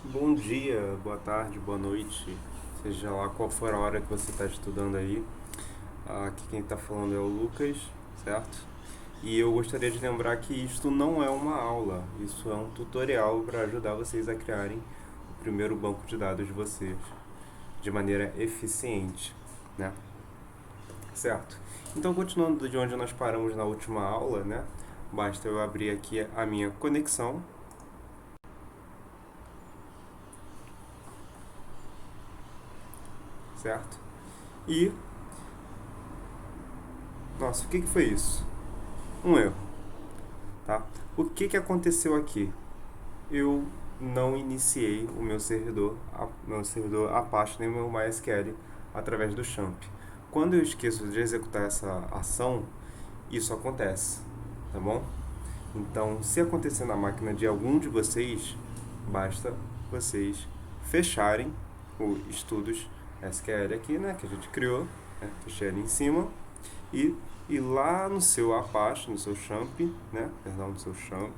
Bom dia, boa tarde, boa noite, seja lá qual for a hora que você está estudando aí. Aqui quem está falando é o Lucas, certo? E eu gostaria de lembrar que isto não é uma aula, isso é um tutorial para ajudar vocês a criarem o primeiro banco de dados de vocês de maneira eficiente, né? Certo? Então, continuando de onde nós paramos na última aula, né? Basta eu abrir aqui a minha conexão, certo? E, nossa, o que foi isso? Um erro, tá? O que aconteceu aqui? Eu não iniciei o meu servidor Apache nem o meu MySQL através do champ. Quando eu esqueço de executar essa ação, isso acontece, tá bom? Então, se acontecer na máquina de algum de vocês, basta vocês fecharem o estudos SQL aqui, né, que a gente criou, né, fechei ele em cima e ir lá no seu Apache, no seu champ, né, perdão, no seu champ,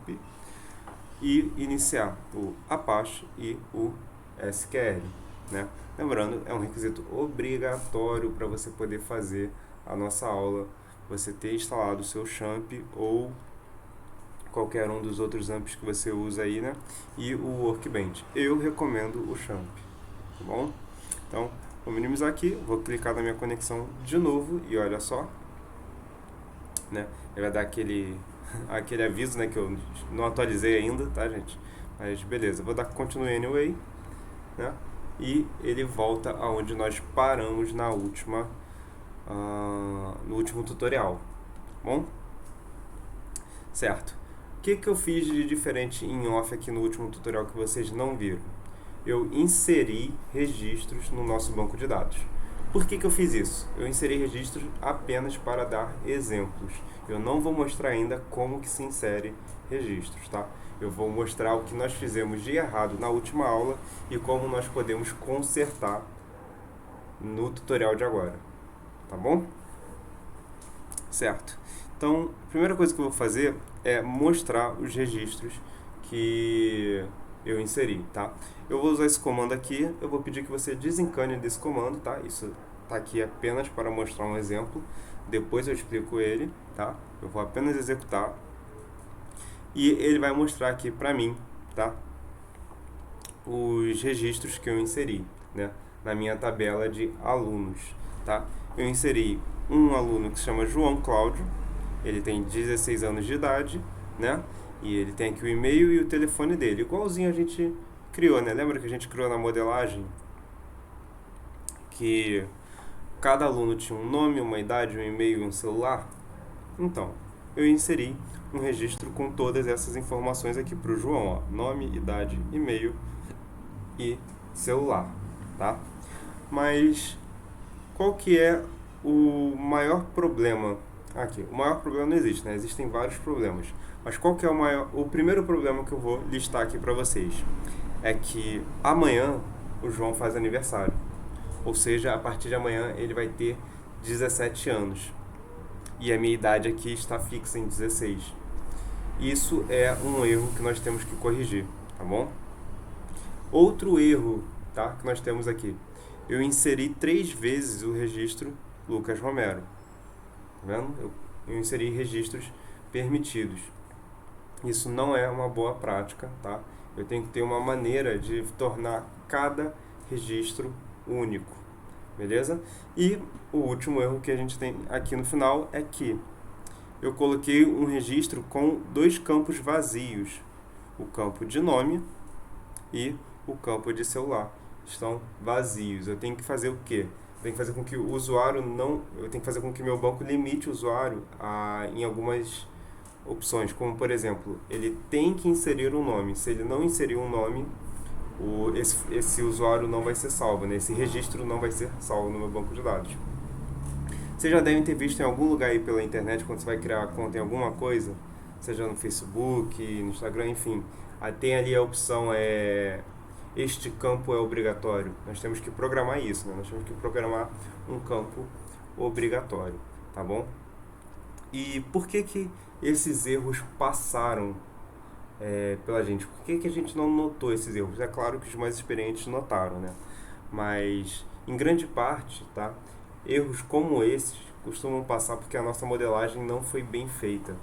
e iniciar o Apache e o SQL, né? Lembrando, é um requisito obrigatório para você poder fazer a nossa aula, você ter instalado o seu champ ou qualquer um dos outros amps que você usa aí, né? E o Workbench. Eu recomendo o champ, tá bom? Então, vou minimizar aqui, vou clicar na minha conexão de novo e olha só, né? Ele vai dar aquele aviso, né, que eu não atualizei ainda, tá, gente? Mas beleza, vou dar continue anyway, né? E ele volta aonde nós paramos no último tutorial, tá bom? Certo. O que eu fiz de diferente em off aqui no último tutorial que vocês não viram? Eu inseri registros no nosso banco de dados. Por que eu fiz isso? Eu inseri registros apenas para dar exemplos. Eu não vou mostrar ainda como que se insere registros, tá? Eu vou mostrar o que nós fizemos de errado na última aula e como nós podemos consertar no tutorial de agora, tá bom? Certo. Então, a primeira coisa que eu vou fazer é mostrar os registros que eu inseri, tá? Eu vou usar esse comando aqui, eu vou pedir que você desencane desse comando, tá? Isso tá aqui apenas para mostrar um exemplo, depois eu explico ele, tá? Eu vou apenas executar e ele vai mostrar aqui para mim, tá? Os registros que eu inseri, né? Na minha tabela de alunos, tá? Eu inseri um aluno que se chama João Cláudio, ele tem 16 anos de idade, né? E ele tem aqui o e-mail e o telefone dele, igualzinho a gente criou, né? Lembra que a gente criou na modelagem que cada aluno tinha um nome, uma idade, um e-mail e um celular? Então, eu inseri um registro com todas essas informações aqui para o João, ó, nome, idade, e-mail e celular, tá? Mas qual que é o maior problema aqui? O maior problema não existe, né? Existem vários problemas. Mas qual que é o primeiro problema que eu vou listar aqui para vocês? É que amanhã o João faz aniversário. Ou seja, a partir de amanhã ele vai ter 17 anos. E a minha idade aqui está fixa em 16. Isso é um erro que nós temos que corrigir, tá bom? Outro erro, tá, que nós temos aqui. Eu inseri 3 vezes o registro Lucas Romero. Tá vendo? Eu inseri registros permitidos. Isso não é uma boa prática, tá? Eu tenho que ter uma maneira de tornar cada registro único, beleza? E o último erro que a gente tem aqui no final é que eu coloquei um registro com 2 campos vazios, o campo de nome e o campo de celular. Estão vazios. Eu tenho que fazer o quê? Eu tenho que fazer com que o usuário não... Eu tenho que fazer com que meu banco limite o usuário em algumas opções, como por exemplo, ele tem que inserir um nome. Se ele não inserir um nome, esse usuário não vai ser salvo, né? Esse registro não vai ser salvo no meu banco de dados. Vocês já devem ter visto em algum lugar aí pela internet, quando você vai criar a conta em alguma coisa, seja no Facebook, no Instagram, enfim, tem ali a opção este campo é obrigatório. Nós temos que programar isso, né? Nós temos que programar um campo obrigatório, tá bom? E por que esses erros passaram pela gente. Por que a gente não notou esses erros? É claro que os mais experientes notaram, né? Mas, em grande parte, tá? Erros como esses costumam passar porque a nossa modelagem não foi bem feita.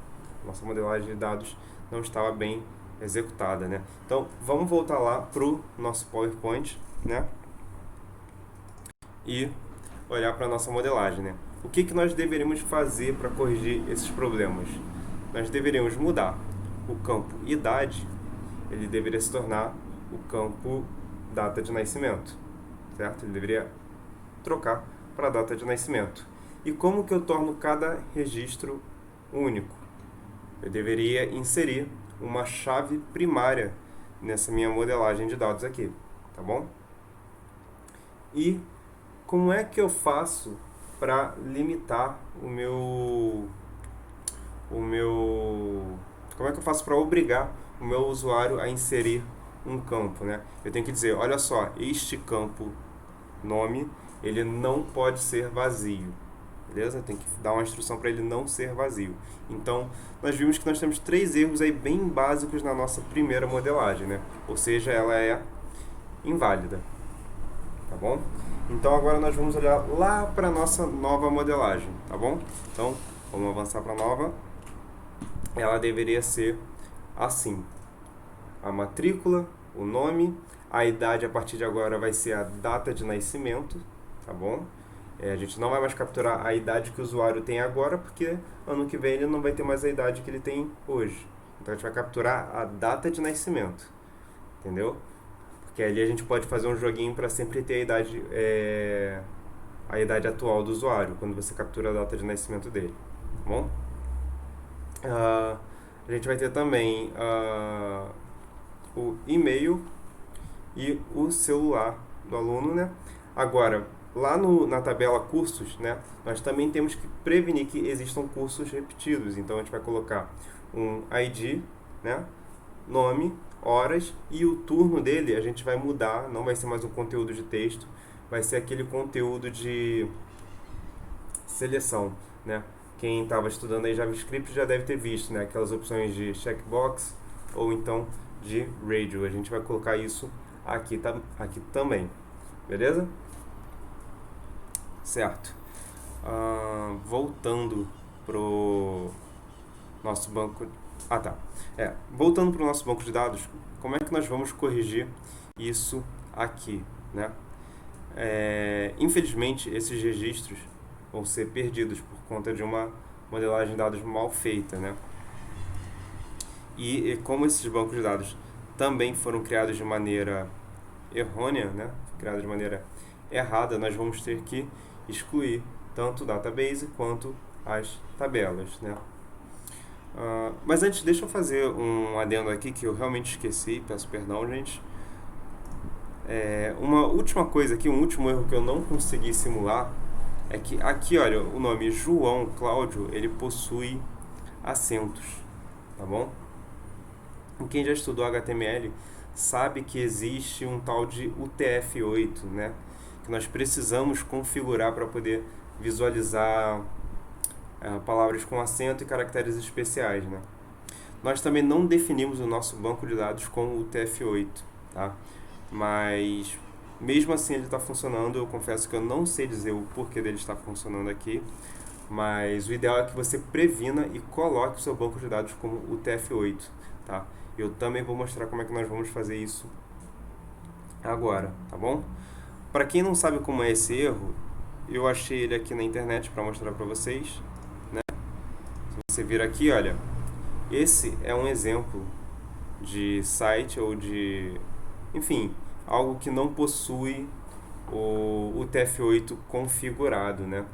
Nossa modelagem de dados não estava bem executada, né? Então, vamos voltar lá para o nosso PowerPoint, né? E olhar para a nossa modelagem, né? O que nós deveríamos fazer para corrigir esses problemas? Nós deveríamos mudar o campo idade, ele deveria se tornar o campo data de nascimento, certo? Ele deveria trocar para a data de nascimento. E como que eu torno cada registro único? Eu deveria inserir uma chave primária nessa minha modelagem de dados aqui, tá bom? E como é que eu faço para limitar como é que eu faço para obrigar o meu usuário a inserir um campo, né? Eu tenho que dizer, olha só, este campo nome, ele não pode ser vazio, beleza? Tem que dar uma instrução para ele não ser vazio. Então, nós vimos que nós temos 3 erros aí bem básicos na nossa primeira modelagem, né? Ou seja, ela é inválida, tá bom? Então, agora nós vamos olhar lá para a nossa nova modelagem, tá bom? Então, vamos avançar para a nova. Ela deveria ser assim: a matrícula, o nome, a idade a partir de agora vai ser a data de nascimento, tá bom? A gente não vai mais capturar a idade que o usuário tem agora, porque ano que vem ele não vai ter mais a idade que ele tem hoje. Então a gente vai capturar a data de nascimento, entendeu? Porque ali a gente pode fazer um joguinho para sempre ter a idade atual do usuário, quando você captura a data de nascimento dele, tá bom? A gente vai ter também o e-mail e o celular do aluno, né? Agora, lá na tabela cursos, né, nós também temos que prevenir que existam cursos repetidos. Então, a gente vai colocar um ID, né, nome, horas, e o turno dele a gente vai mudar, não vai ser mais um conteúdo de texto, vai ser aquele conteúdo de seleção, né? Quem estava estudando aí JavaScript já deve ter visto, né, aquelas opções de checkbox ou então de radio. A gente vai colocar isso aqui também, beleza? Certo. Voltando pro nosso banco... Voltando para o nosso banco de dados, como é que nós vamos corrigir isso aqui, né? Infelizmente, esses registros vão ser perdidos por conta de uma modelagem de dados mal feita, né? E como esses bancos de dados também foram criados de maneira errônea, né? Criados de maneira errada, nós vamos ter que excluir tanto o database quanto as tabelas, né? Mas antes, deixa eu fazer um adendo aqui que eu realmente esqueci, peço perdão, gente. Uma última coisa aqui, um último erro que eu não consegui simular é que aqui, olha, o nome João Cláudio, ele possui acentos, tá bom? Quem já estudou HTML sabe que existe um tal de UTF-8, né? Que nós precisamos configurar para poder visualizar palavras com acento e caracteres especiais, né? Nós também não definimos o nosso banco de dados com UTF-8, tá? Mas mesmo assim ele está funcionando. Eu confesso que eu não sei dizer o porquê dele estar funcionando aqui, mas o ideal é que você previna e coloque o seu banco de dados como UTF-8, tá? Eu também vou mostrar como é que nós vamos fazer isso agora, tá bom? Para quem não sabe como é esse erro, eu achei ele aqui na internet para mostrar para vocês, né? Se você vir aqui, olha, esse é um exemplo de site ou de, enfim, algo que não possui o UTF-8 configurado, né?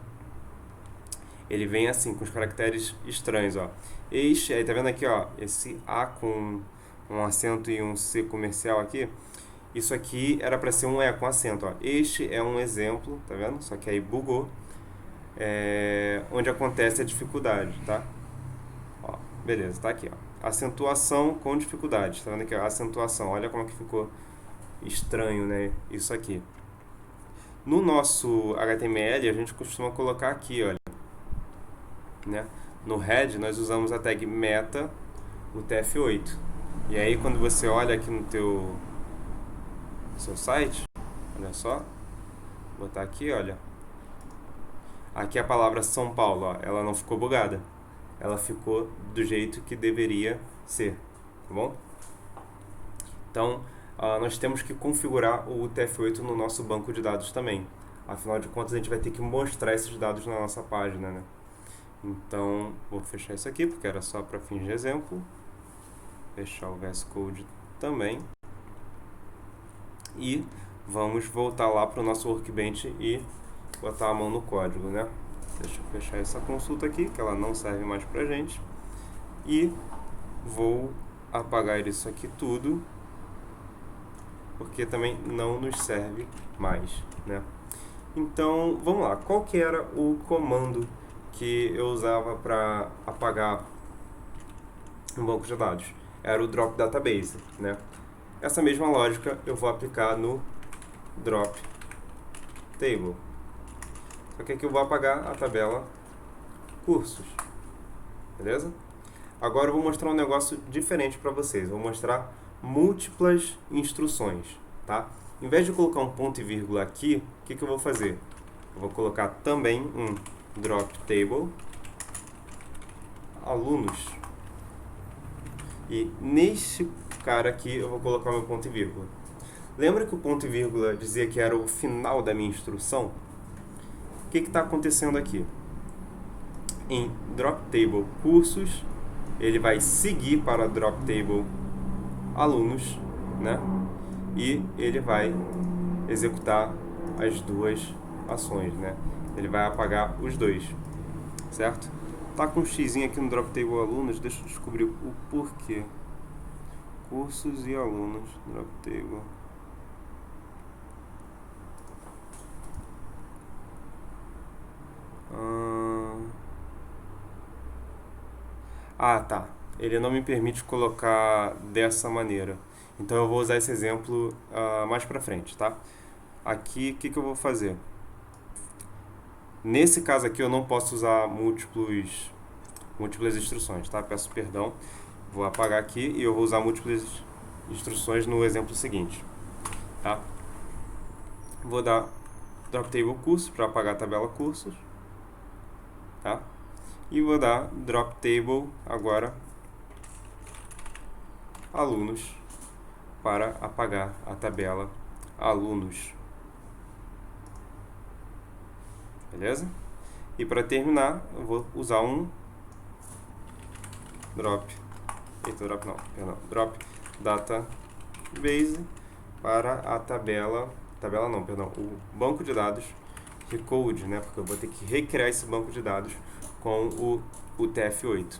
Ele vem assim, com os caracteres estranhos, ó. Aí tá vendo aqui, ó, esse A com um acento e um C comercial aqui. Isso aqui era para ser um E com acento, ó. Este é um exemplo, tá vendo? Só que aí bugou, onde acontece a dificuldade, tá? Ó, beleza, tá aqui, ó. Acentuação com dificuldade, tá vendo aqui, ó? Acentuação, olha como que ficou estranho, né? Isso aqui. No nosso HTML, a gente costuma colocar aqui, olha, né? No head, nós usamos a tag meta UTF-8. E aí quando você olha aqui no seu site, olha só, vou botar aqui, olha. Aqui a palavra São Paulo, ó, ela não ficou bugada. Ela ficou do jeito que deveria ser, tá bom? Então, nós temos que configurar o UTF-8 no nosso banco de dados também. Afinal de contas, a gente vai ter que mostrar esses dados na nossa página, né? Então, vou fechar isso aqui, porque era só para fins de exemplo. Fechar o VS Code também. E vamos voltar lá para o nosso Workbench e botar a mão no código, né? Deixa eu fechar essa consulta aqui, que ela não serve mais pra gente. E vou apagar isso aqui tudo, porque também não nos serve mais, né? Então, vamos lá. Qual que era o comando que eu usava para apagar um banco de dados? Era o drop database, né? Essa mesma lógica eu vou aplicar no drop table. Só que aqui eu vou apagar a tabela cursos, beleza? Agora eu vou mostrar um negócio diferente para vocês. Vou mostrar múltiplas instruções, tá? Em vez de colocar um ponto e vírgula aqui, o que eu vou fazer? Eu vou colocar também um drop table alunos. E neste cara aqui eu vou colocar meu ponto e vírgula. Lembra que o ponto e vírgula dizia que era o final da minha instrução? O que está acontecendo aqui? Em drop table cursos, ele vai seguir para drop table alunos, né? E ele vai executar as duas ações, né? Ele vai apagar os dois, certo? Tá com um x aqui no drop table alunos, deixa eu descobrir o porquê. Cursos e alunos, drop table. Ah, tá. Ele não me permite colocar dessa maneira. Então eu vou usar esse exemplo mais pra frente, tá? Aqui, o que eu vou fazer? Nesse caso aqui eu não posso usar múltiplas instruções, tá? Peço perdão. Vou apagar aqui e eu vou usar múltiplas instruções no exemplo seguinte, tá? Vou dar drop table cursos para apagar a tabela cursos, tá? E vou dar drop table agora alunos para apagar a tabela alunos. Beleza? E para terminar, eu vou usar um drop database para a o banco de dados recode, né? Porque eu vou ter que recriar esse banco de dados com o UTF-8.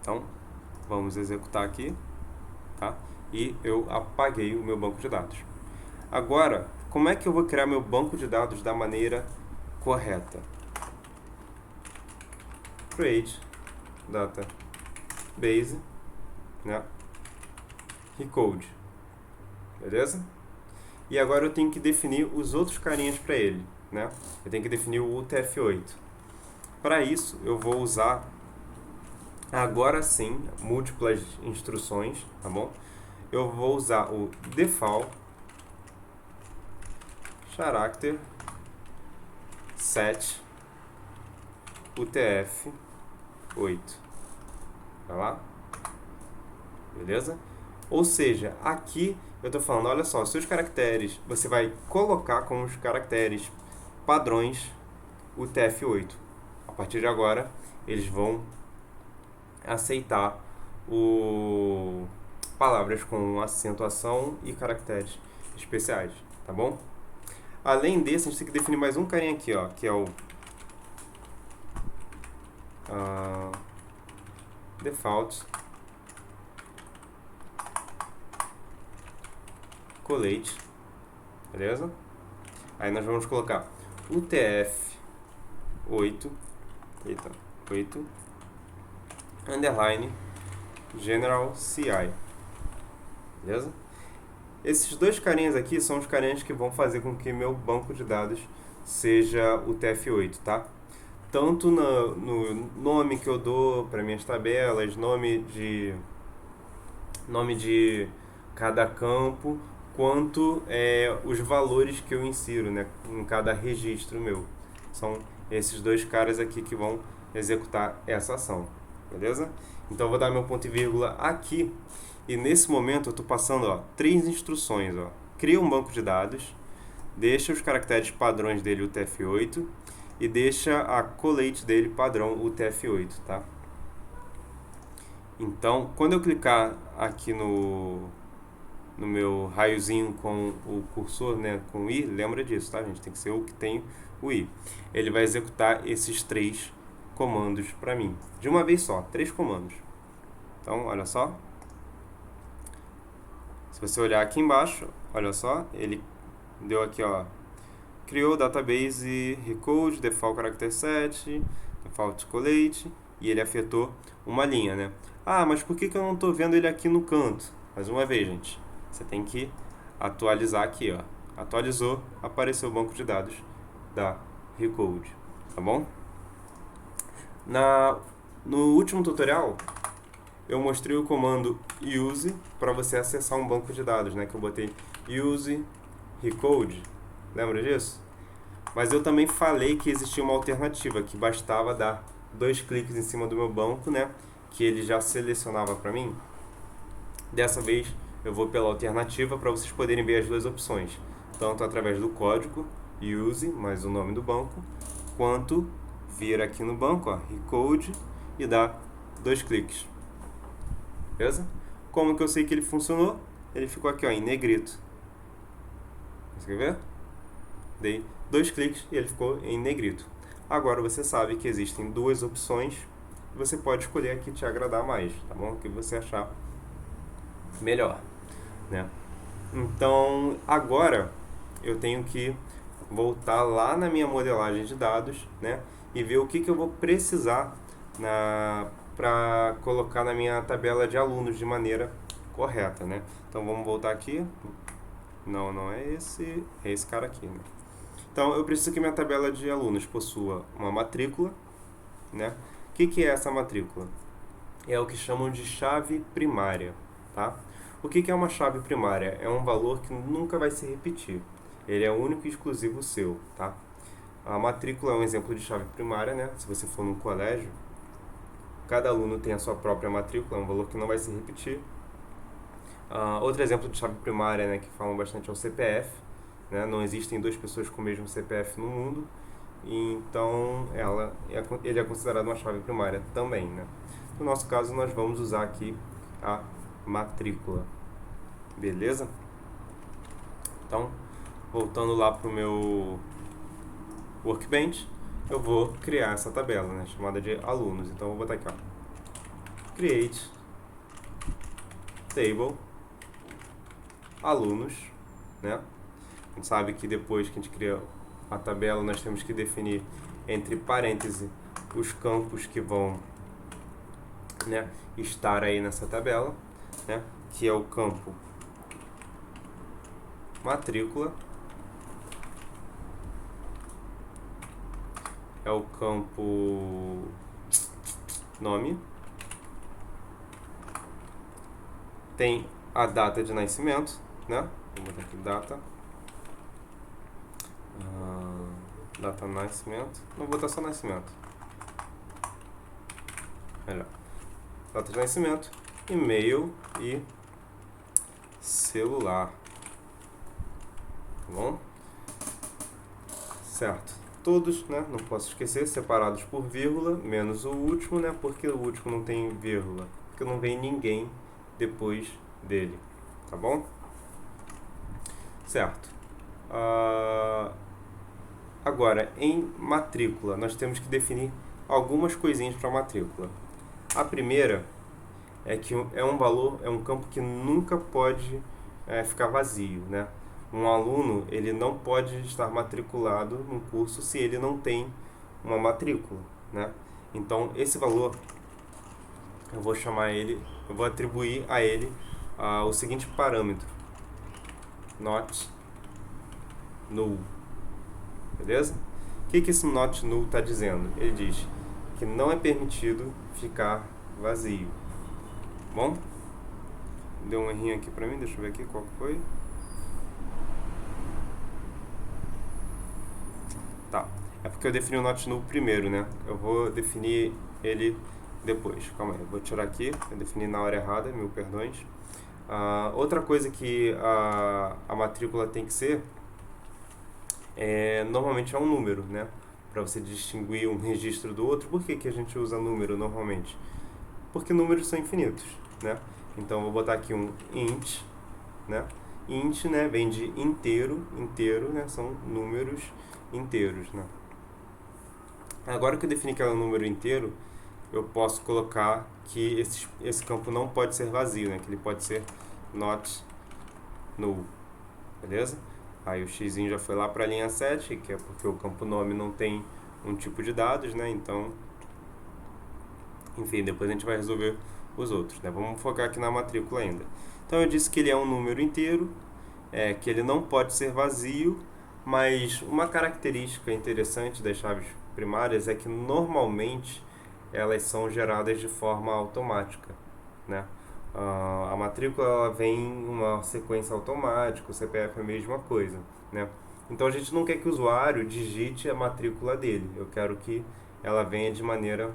Então, vamos executar aqui, tá? E eu apaguei o meu banco de dados. Agora, como é que eu vou criar meu banco de dados da maneira correta? Create database, né? Recode, beleza? E agora eu tenho que definir os outros carinhas para ele, né? Eu tenho que definir o UTF-8. Para isso, eu vou usar, agora sim, múltiplas instruções, tá bom? Eu vou usar o default character set UTF-8. Vai lá? Beleza? Ou seja, aqui eu estou falando, olha só, seus caracteres, você vai colocar como os caracteres padrões UTF-8. A partir de agora, eles vão aceitar palavras com acentuação e caracteres especiais, tá bom? Além desse, a gente tem que definir mais um carinha aqui, ó, que é o default colate, beleza? Aí nós vamos colocar UTF-8, underline general CI, beleza? Esses dois carinhas aqui são os carinhas que vão fazer com que meu banco de dados seja o UTF-8, tá? Tanto no nome que eu dou para minhas tabelas, nome de nome de cada campo, quanto os valores que eu insiro, né, em cada registro meu. São esses dois caras aqui que vão executar essa ação, beleza? Então eu vou dar meu ponto e vírgula aqui, e nesse momento eu estou passando 3 instruções. Cria um banco de dados, deixa os caracteres padrões dele UTF-8 e deixa a colate dele padrão UTF-8, tá? Então, quando eu clicar aqui no meu raiozinho com o cursor, né, com o i, lembra disso, tá, gente? Tem que ser o que tem o i. Ele vai executar esses 3 comandos para mim. De uma vez só, 3 comandos. Então, olha só. Se você olhar aqui embaixo, olha só, ele deu aqui, criou database recode, default character set, default collate, e ele afetou uma linha, né? Ah, mas por que eu não estou vendo ele aqui no canto? Mais uma vez, gente, você tem que atualizar aqui, Atualizou, apareceu o banco de dados da recode, tá bom? No último tutorial, eu mostrei o comando use para você acessar um banco de dados, né? Que eu botei use recode, lembra disso? Mas eu também falei que existia uma alternativa, que bastava dar 2 cliques em cima do meu banco, né? Que ele já selecionava para mim. Dessa vez eu vou pela alternativa para vocês poderem ver as 2 opções, tanto através do código use mais o nome do banco, quanto vir aqui no banco, recode, e dar 2 cliques. Beleza? Como que eu sei que ele funcionou? Ele ficou aqui, em negrito. Você quer ver? Dei 2 cliques e ele ficou em negrito. Agora você sabe que existem 2 opções. Você pode escolher a que te agradar mais, tá bom? O que você achar melhor, né? Então, agora eu tenho que voltar lá na minha modelagem de dados, né? E ver o que eu vou precisar para colocar na minha tabela de alunos de maneira correta, né? Então vamos voltar aqui. Não é esse, é esse cara aqui, né? Então eu preciso que minha tabela de alunos possua uma matrícula, né? O que é essa matrícula? É o que chamam de chave primária, tá? O que é uma chave primária? É um valor que nunca vai se repetir. Ele é único e exclusivo seu, tá? A matrícula é um exemplo de chave primária, né? Se você for num colégio, cada aluno tem a sua própria matrícula, é um valor que não vai se repetir. Outro exemplo de chave primária, né, que falam bastante é o CPF, né? Não existem 2 pessoas com o mesmo CPF no mundo, então ele é considerado uma chave primária também, né? No nosso caso, nós vamos usar aqui a matrícula, beleza? Então, voltando lá para o meu Workbench, eu vou criar essa tabela, né, chamada de alunos. Então, eu vou botar aqui, create table alunos, né? A gente sabe que depois que a gente cria a tabela, nós temos que definir entre parênteses os campos que vão, né, estar aí nessa tabela, né? Que é o campo matrícula, é o campo nome, tem a data de nascimento, né? Vou botar aqui data, data de nascimento, não vou botar só nascimento, melhor, data de nascimento, e-mail e celular, tá bom? Certo. Todos, né, não posso esquecer, separados por vírgula, menos o último, né, porque o último não tem vírgula, porque não vem ninguém depois dele, tá bom? Certo. Agora, em matrícula, nós temos que definir algumas coisinhas para matrícula. A primeira é que é um valor, é um campo que nunca pode ficar vazio, né? Um aluno, ele não pode estar matriculado num curso se ele não tem uma matrícula, né? Então, esse valor, eu vou atribuir a ele o seguinte parâmetro: not null, beleza? O que esse not null está dizendo? Ele diz que não é permitido ficar vazio, bom? deu um errinho aqui pra mim, deixa eu ver aqui qual foi. Tá, é porque eu defini o not null primeiro, né? Eu vou definir ele depois. Calma aí, eu vou tirar aqui, eu defini na hora errada, mil perdões. Outra coisa que a matrícula tem que ser, normalmente é um número, né? Para você distinguir um registro do outro. Por que a gente usa número normalmente? Porque números são infinitos, né? Então eu vou botar aqui um int, né? Int, né, vem de inteiro, né? São números inteiros, né? Agora que eu defini que é um número inteiro, eu posso colocar que esse campo não pode ser vazio, né? Que ele pode ser not null, beleza? Aí o x já foi lá para a linha 7, que é porque o campo nome não tem um tipo de dados, né? Então, enfim, depois a gente vai resolver os outros, né? Vamos focar aqui na matrícula ainda. Então eu disse que ele é um número inteiro, que ele não pode ser vazio, mas uma característica interessante das chaves primárias é que normalmente elas são geradas de forma automática, né? A matrícula ela vem em uma sequência automática, o CPF é a mesma coisa, né? Então a gente não quer que o usuário digite a matrícula dele, eu quero que ela venha de maneira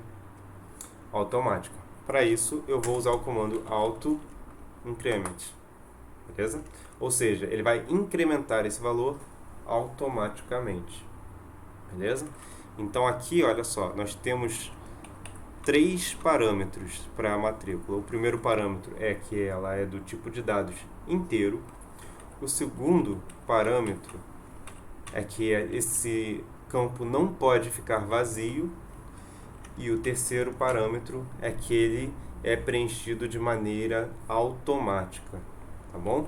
automática. Para isso eu vou usar o comando auto increment, beleza? Ou seja, ele vai incrementar esse valor automaticamente, beleza? Então aqui, olha só, nós temos 3 parâmetros para a matrícula. O primeiro parâmetro é que ela é do tipo de dados inteiro. O segundo parâmetro é que esse campo não pode ficar vazio. E o terceiro parâmetro é que ele é preenchido de maneira automática, tá bom?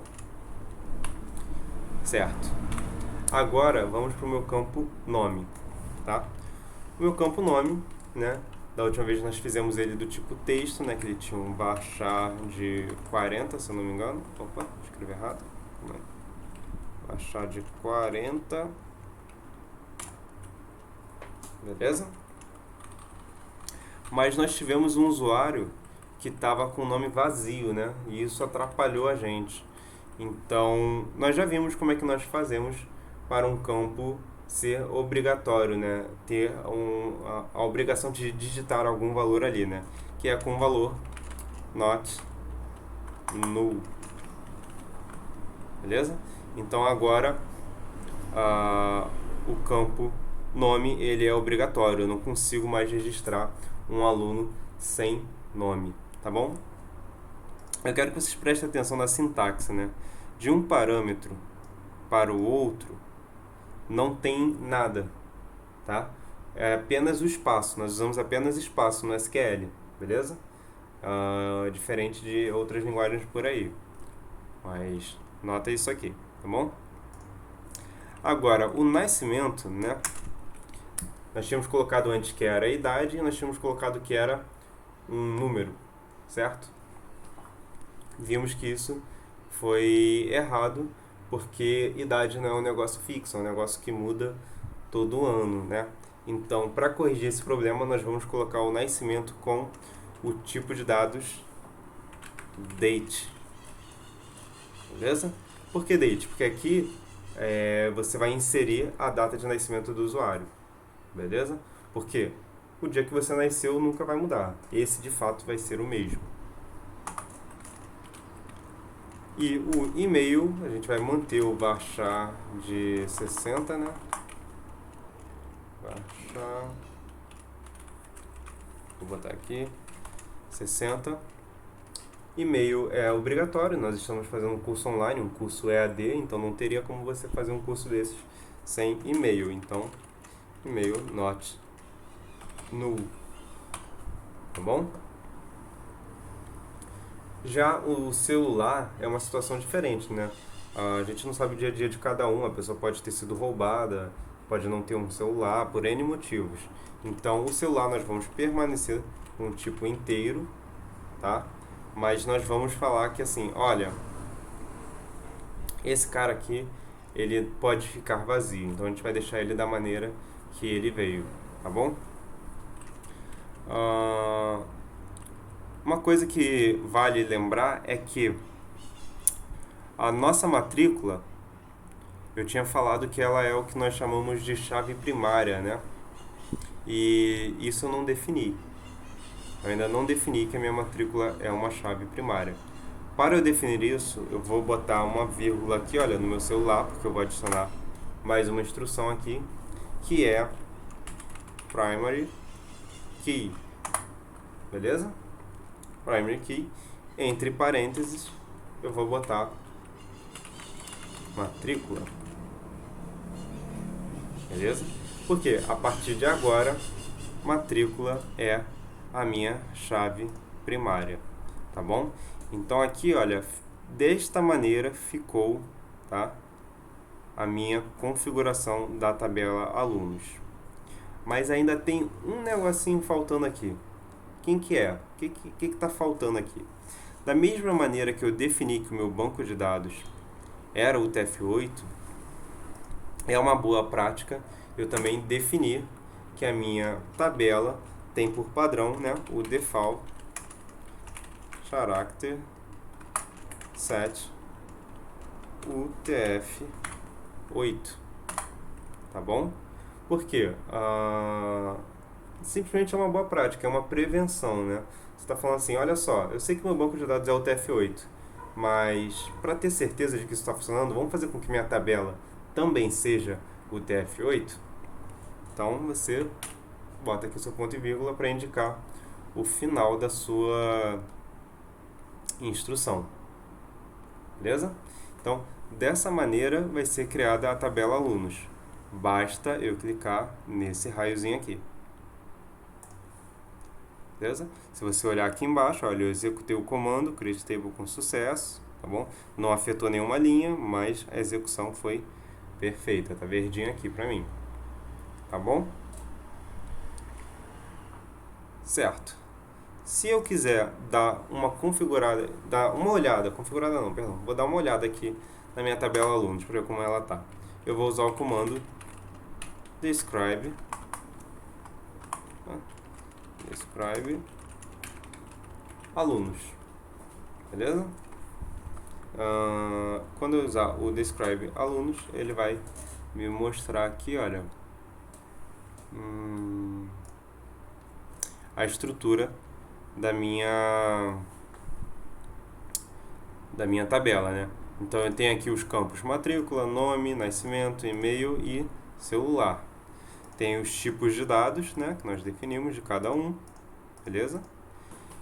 Certo. Agora vamos para o meu campo nome, tá? O meu campo nome, né? Da última vez nós fizemos ele do tipo texto, né? Que ele tinha um varchar de 40, se eu não me engano. Opa, escrevi errado. Varchar de 40. Beleza? Mas nós tivemos um usuário que estava com o nome vazio, né? E isso atrapalhou a gente. Então, nós já vimos como é que nós fazemos para um campo ser obrigatório, né? Ter a obrigação de digitar algum valor ali, né? Que é com o valor not null. Beleza? Então, agora, o campo nome ele é obrigatório. Eu não consigo mais registrar um aluno sem nome, tá bom? Eu quero que vocês prestem atenção na sintaxe, né? De um parâmetro para o outro não tem nada, tá? É apenas o espaço, nós usamos apenas espaço no SQL, beleza? Diferente de outras linguagens por aí, mas nota isso aqui, tá bom? Agora, o nascimento, né? Nós tínhamos colocado antes que era a idade e nós tínhamos colocado que era um número, certo? Vimos que isso foi errado, porque idade não é um negócio fixo, é um negócio que muda todo ano, né? Então, para corrigir esse problema, nós vamos colocar o nascimento com o tipo de dados date. Beleza? Por que date? Porque aqui você vai inserir a data de nascimento do usuário. Beleza? Porque o dia que você nasceu nunca vai mudar. Esse, de fato, vai ser o mesmo. E o e-mail, a gente vai manter o varchar de 60, né? Varchar. Vou botar aqui. 60. E-mail é obrigatório, nós estamos fazendo um curso online, um curso EAD, então não teria como você fazer um curso desses sem e-mail. Então, e-mail not null. Tá bom? Já o celular é uma situação diferente, né? A gente não sabe o dia a dia de cada um, a pessoa pode ter sido roubada, pode não ter um celular, por N motivos. Então, o celular nós vamos permanecer com um tipo inteiro, tá? Mas nós vamos falar que assim, olha, esse cara aqui, ele pode ficar vazio, então a gente vai deixar ele da maneira que ele veio, tá bom? Uma coisa que vale lembrar é que A nossa matrícula, eu tinha falado que ela é o que nós chamamos de chave primária, né? E isso eu não defini. Eu ainda não defini que a minha matrícula é uma chave primária. Para eu definir isso, eu vou botar uma vírgula aqui, olha, no meu celular, porque eu vou adicionar mais uma instrução aqui, que é primary key, beleza? Primary key, entre parênteses, eu vou botar matrícula, beleza? Porque a partir de agora, matrícula é a minha chave primária, tá bom? Então aqui, olha, desta maneira ficou, tá? A minha configuração da tabela alunos. Mas ainda tem um negocinho faltando aqui. Quem que é? O que está faltando aqui? Da mesma maneira que eu defini que o meu banco de dados era o TF8, é uma boa prática eu também definir que a minha tabela tem por padrão, né, o default character set UTF-8, tá bom? Por quê? Simplesmente é uma boa prática, é uma prevenção, né? Você está falando assim, olha só, eu sei que meu banco de dados é o TF8, mas para ter certeza de que isso está funcionando, vamos fazer com que minha tabela também seja o TF8? Então você bota aqui o seu ponto e vírgula para indicar o final da sua instrução. Beleza? Então, dessa maneira vai ser criada a tabela alunos. Basta eu clicar nesse raiozinho aqui. Beleza? Se você olhar aqui embaixo, olha, eu executei o comando, create table com sucesso, tá bom? Não afetou nenhuma linha, mas a execução foi perfeita. Tá verdinho aqui pra mim. Tá bom? Certo. Se eu quiser dar uma configurada, vou dar uma olhada aqui na minha tabela alunos para ver como ela tá. Eu vou usar o comando describe alunos, beleza? Quando eu usar o describe alunos, ele vai me mostrar aqui, olha, a estrutura da minha tabela, né? Então eu tenho aqui os campos matrícula, nome, nascimento, e-mail e celular. Tem os tipos de dados, né, que nós definimos de cada um, beleza?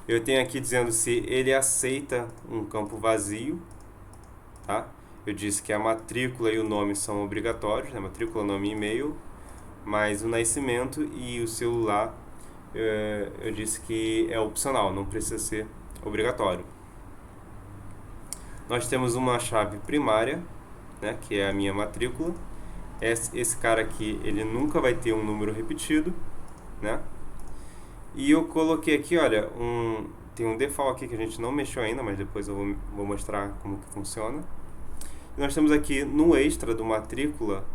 Eu tenho aqui dizendo se ele aceita um campo vazio, tá? Eu disse que a matrícula e o nome são obrigatórios, né? Matrícula, nome e e-mail, mas o nascimento e o celular eu disse que é opcional, não precisa ser obrigatório. Nós temos uma chave primária, né, que é a minha matrícula. Esse cara aqui, ele nunca vai ter um número repetido, né? E eu coloquei aqui, olha, tem um default aqui que a gente não mexeu ainda, mas depois eu vou mostrar como que funciona. E nós temos aqui no extra do matrícula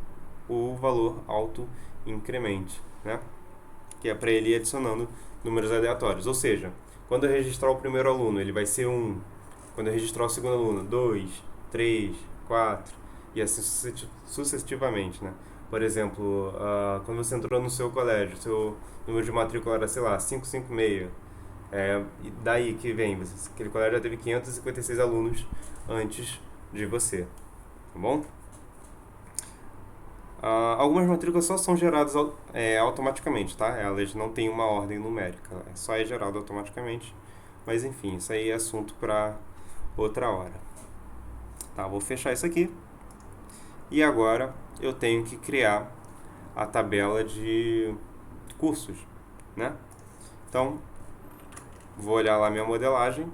o valor auto incremente, né? Que é para ele ir adicionando números aleatórios. Ou seja, quando eu registrar o primeiro aluno, ele vai ser 1. Quando eu registrar o segundo aluno, 2, 3, 4, e assim sucessivamente, né? Por exemplo, quando você entrou no seu colégio, seu número de matrícula era, sei lá, 556. E daí que vem, aquele colégio já teve 556 alunos antes de você, tá bom? Algumas matrículas só são geradas automaticamente, tá? Elas não têm uma ordem numérica, só é gerado automaticamente. Mas enfim, isso aí é assunto para outra hora. Tá, vou fechar isso aqui. E agora eu tenho que criar a tabela de cursos, né? Então, vou olhar lá minha modelagem.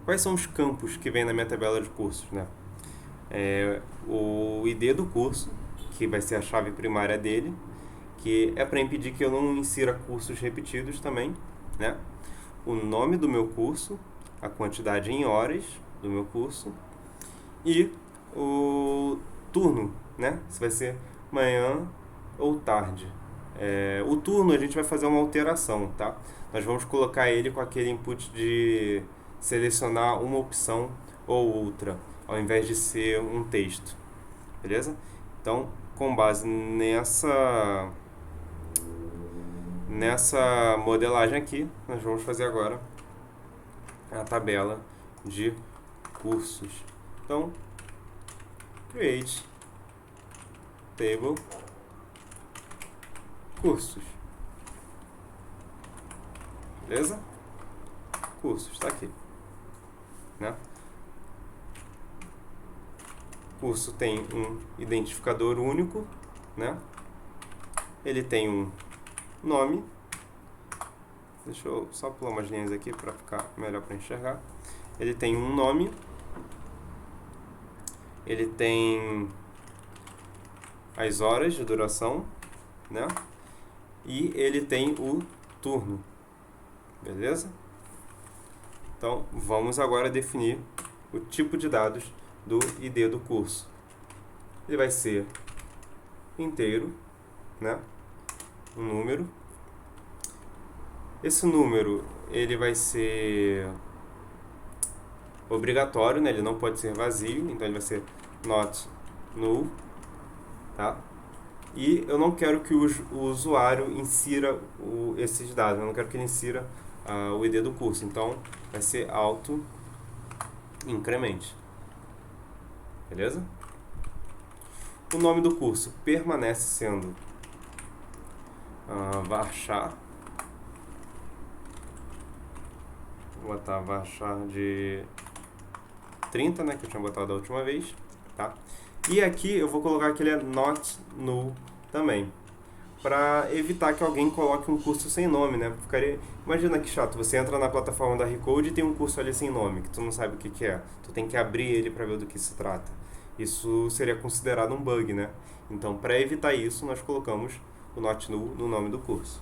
Quais são os campos que vem na minha tabela de cursos, né? O ID do curso, que vai ser a chave primária dele, que é para impedir que eu não insira cursos repetidos também, né? O nome do meu curso, a quantidade em horas do meu curso e o turno, né? Se vai ser manhã ou tarde. O turno a gente vai fazer uma alteração, tá? Nós vamos colocar ele com aquele input de selecionar uma opção ou outra, ao invés de ser um texto, beleza? Então, com base nessa modelagem aqui, nós vamos fazer agora a tabela de cursos. Então, create table cursos, beleza? Cursos, está aqui, né? Curso tem um identificador único, né? Ele tem um nome. Deixa eu só pular umas linhas aqui para ficar melhor para enxergar. Ele tem um nome. Ele tem as horas de duração, né? E ele tem o turno, beleza? Então, vamos agora definir o tipo de dados do ID do curso. Ele vai ser inteiro, né? Um número. Esse número, ele vai ser obrigatório, né? Ele não pode ser vazio, então ele vai ser not null, tá? E eu não quero que o usuário insira esses dados, eu não quero que ele insira o ID do curso, então vai ser auto incremente, beleza? O nome do curso permanece sendo varchar. Vou botar varchar de 30, né, que eu tinha botado da última vez, tá? E aqui eu vou colocar que ele é not null também, para evitar que alguém coloque um curso sem nome, né? Imagina que chato, você entra na plataforma da Recode e tem um curso ali sem nome, que tu não sabe o que é. Tu tem que abrir ele para ver do que se trata. Isso seria considerado um bug, né? Então, para evitar isso, nós colocamos o not null no nome do curso.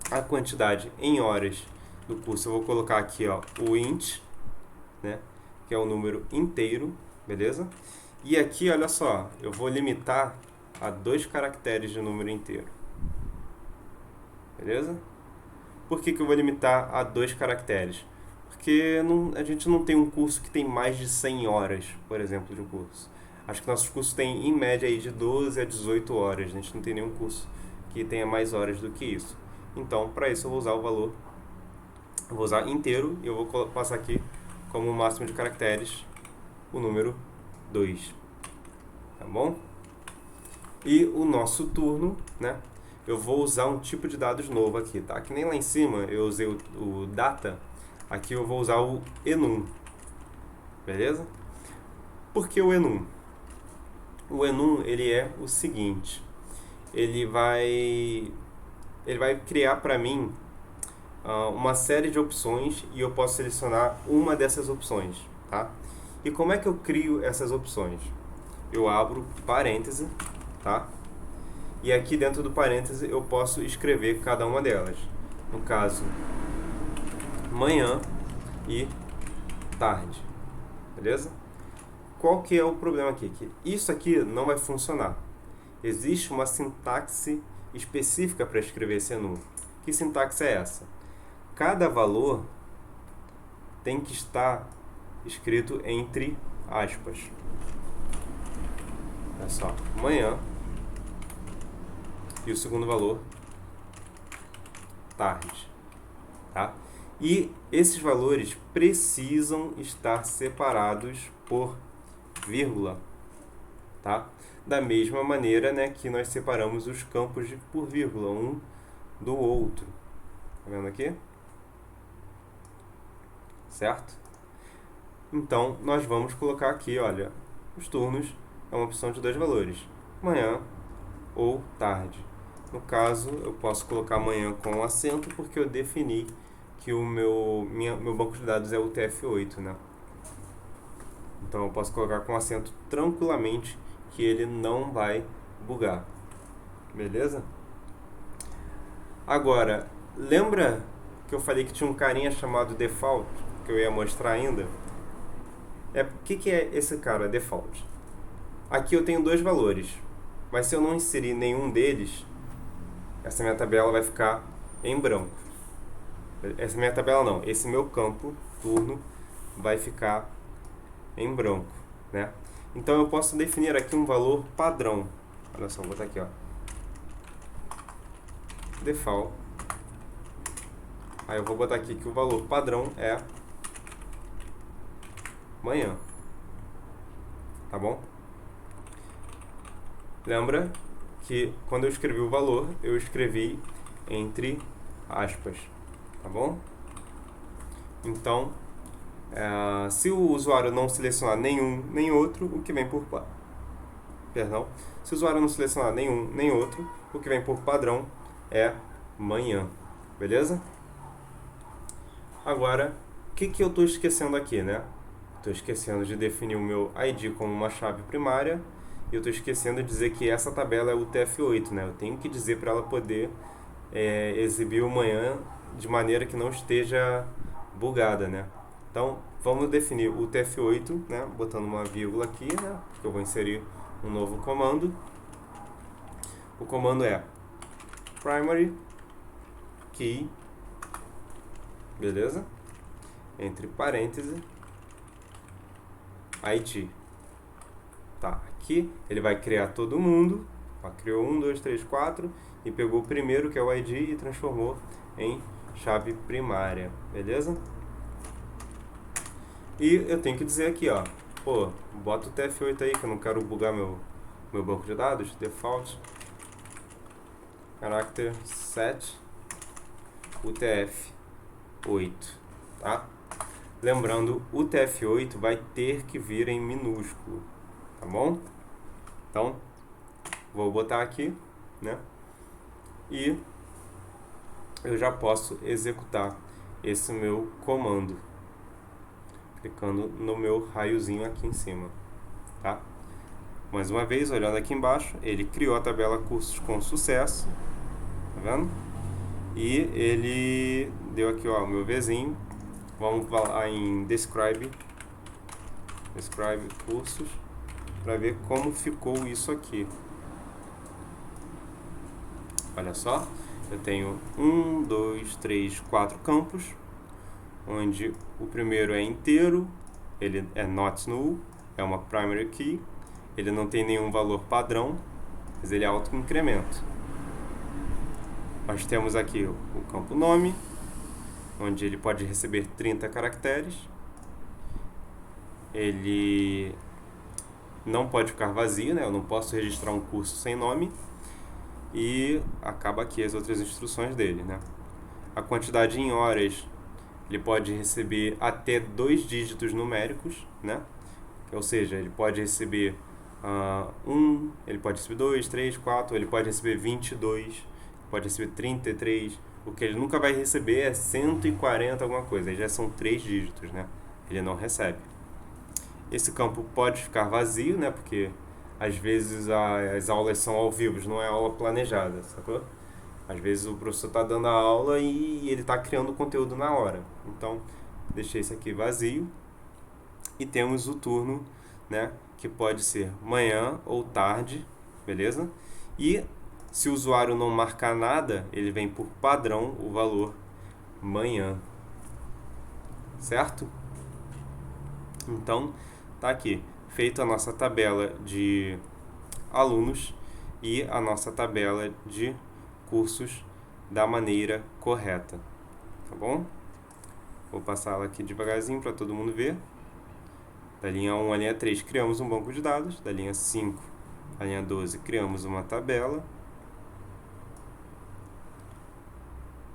A quantidade em horas do curso, eu vou colocar aqui, ó, o int, né? Que é o número inteiro, beleza? E aqui, olha só, eu vou limitar a 2 caracteres de número inteiro. Beleza? Por que eu vou limitar a 2 caracteres? Porque a gente não tem um curso que tem mais de 100 horas, por exemplo, de um curso. Acho que nossos cursos têm, em média, aí, de 12 a 18 horas. A gente não tem nenhum curso que tenha mais horas do que isso. Então, para isso, eu vou usar o valor... Eu vou usar inteiro e eu vou passar aqui como máximo de caracteres o número 2. Tá bom? E o nosso turno, né? Eu vou usar um tipo de dados novo aqui, tá? Que nem lá em cima eu usei o data, aqui eu vou usar o enum. Beleza? Por que o enum? O enum, ele é o seguinte, ele vai criar para mim uma série de opções e eu posso selecionar uma dessas opções, tá? E como é que eu crio essas opções? Eu abro parêntese, tá? E aqui dentro do parêntese eu posso escrever cada uma delas. No caso, manhã e tarde, beleza? Qual que é o problema aqui? Que isso aqui não vai funcionar. Existe uma sintaxe específica para escrever esse enum. Que sintaxe é essa? Cada valor tem que estar escrito entre aspas. Olha só, manhã e o segundo valor, tarde, tá? E esses valores precisam estar separados por vírgula, tá? Da mesma maneira, né, que nós separamos os campos por vírgula, um do outro. Tá vendo aqui? Certo? Então, nós vamos colocar aqui, olha, os turnos é uma opção de 2 valores, manhã ou tarde. No caso, eu posso colocar manhã com acento porque eu defini que o meu banco de dados é o TF8, né? Então, eu posso colocar com acento tranquilamente que ele não vai bugar. Beleza? Agora, lembra que eu falei que tinha um carinha chamado default, que eu ia mostrar ainda? O que é esse cara, default? Aqui eu tenho 2 valores, mas se eu não inserir nenhum deles, essa minha tabela vai ficar em branco. Essa minha tabela não, esse meu campo, turno, vai ficar em branco, né? Então eu posso definir aqui um valor padrão. Olha só, vou botar aqui, ó. Default. Aí eu vou botar aqui que o valor padrão é manhã. Tá bom? Lembra que quando eu escrevi o valor, eu escrevi entre aspas. Tá bom? Então, se o usuário não selecionar nenhum nem outro, o que vem por perdão, se o usuário não selecionar nenhum nem outro, o que vem por padrão é manhã, beleza? Agora, o que eu estou esquecendo aqui, né? Estou esquecendo de definir o meu ID como uma chave primária e eu estou esquecendo de dizer que essa tabela é UTF-8, né? Eu tenho que dizer para ela poder exibir o manhã de maneira que não esteja bugada, né? Então, vamos definir o UTF-8, né? Botando uma vírgula aqui, né? Porque eu vou inserir um novo comando. O comando é primary key, beleza? Entre parênteses, IT. Tá, aqui ele vai criar todo mundo. Ó, criou 1, 2, 3, 4 e pegou o primeiro, que é o ID, e transformou em chave primária, beleza? E eu tenho que dizer aqui, ó, pô, bota o TF8 aí que eu não quero bugar meu banco de dados, default character set UTF-8, tá? Lembrando, o UTF-8 vai ter que vir em minúsculo, tá bom? Então, vou botar aqui, né? E eu já posso executar esse meu comando, clicando no meu raiozinho aqui em cima, tá? Mais uma vez, olhando aqui embaixo, ele criou a tabela cursos com sucesso, tá vendo? E ele deu aqui, ó, o meu Vzinho. Vamos lá em describe cursos, para ver como ficou isso aqui. Olha só, eu tenho 1, 2, 3, 4 campos, onde o primeiro é inteiro, ele é not null, é uma primary key, ele não tem nenhum valor padrão, mas ele é auto-incremento. Nós temos aqui o campo nome, onde ele pode receber 30 caracteres. Ele não pode ficar vazio, né? Eu não posso registrar um curso sem nome. E acaba aqui as outras instruções dele, né? A quantidade em horas, ele pode receber até 2 dígitos numéricos, né? Ou seja, ele pode receber 1, ele pode receber 2, 3, 4, ele pode receber 22, pode receber 33. O que ele nunca vai receber é 140 alguma coisa, aí já são 3 dígitos, né? Ele não recebe. Esse campo pode ficar vazio, né? Porque às vezes as aulas são ao vivo, não é aula planejada, sacou? Às vezes o professor está dando a aula e ele está criando conteúdo na hora. Então, deixei esse aqui vazio. E temos o turno, né? Que pode ser manhã ou tarde, beleza? E se o usuário não marcar nada, ele vem por padrão o valor manhã, certo? Então, tá aqui, feita a nossa tabela de alunos e a nossa tabela de cursos da maneira correta, tá bom? Vou passar ela aqui devagarzinho para todo mundo ver. Da linha 1 à linha 3, criamos um banco de dados. Da linha 5 à linha 12, criamos uma tabela.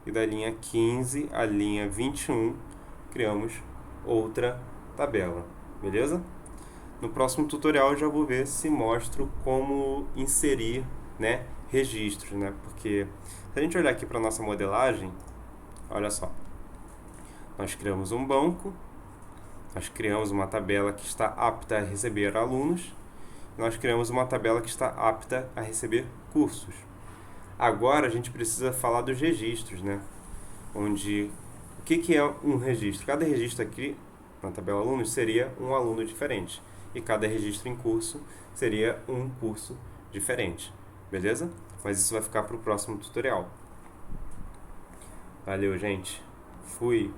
E da linha 15 à linha 21, criamos outra tabela, beleza? No próximo tutorial eu já vou ver se mostro como inserir, né, registros, né? Porque se a gente olhar aqui para a nossa modelagem, olha só. Nós criamos um banco, nós criamos uma tabela que está apta a receber alunos, nós criamos uma tabela que está apta a receber cursos. Agora a gente precisa falar dos registros, né? Onde, o que é um registro? Cada registro aqui na tabela alunos seria um aluno diferente. E cada registro em curso seria um curso diferente. Beleza? Mas isso vai ficar para o próximo tutorial. Valeu, gente! Fui.